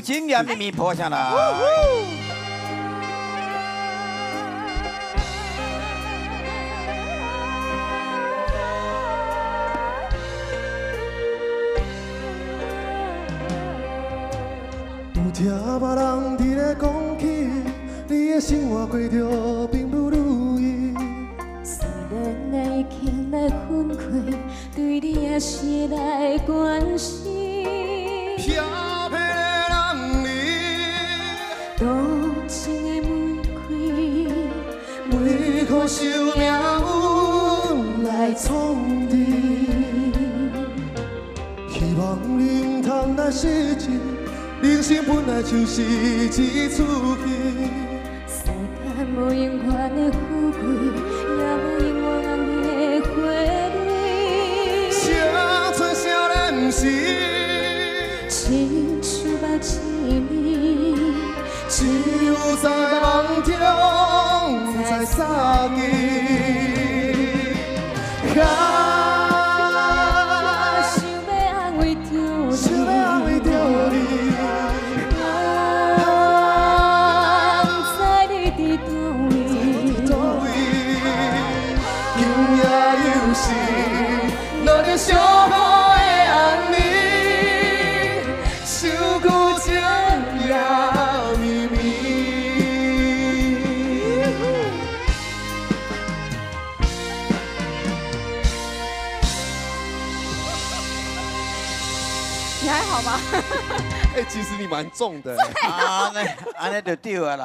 经验秘密破下来。有听别人伫咧讲起，你的生活过着并不如意。虽然我已经来分开，对你也是来关心。漂泊的人儿，多情的玫瑰，每颗受命运来创治。希望你唔通来失志。 人生本来就是一出戏，世间无永远的富贵，也无永远的花蕊。青春少年时，亲像目一暝，只有在梦中才相见。想要安慰着你。 想要安慰着你。 小好的红日，想久情也绵绵。你还好吗？哎，其实你蛮重的。安尼就对啊啦。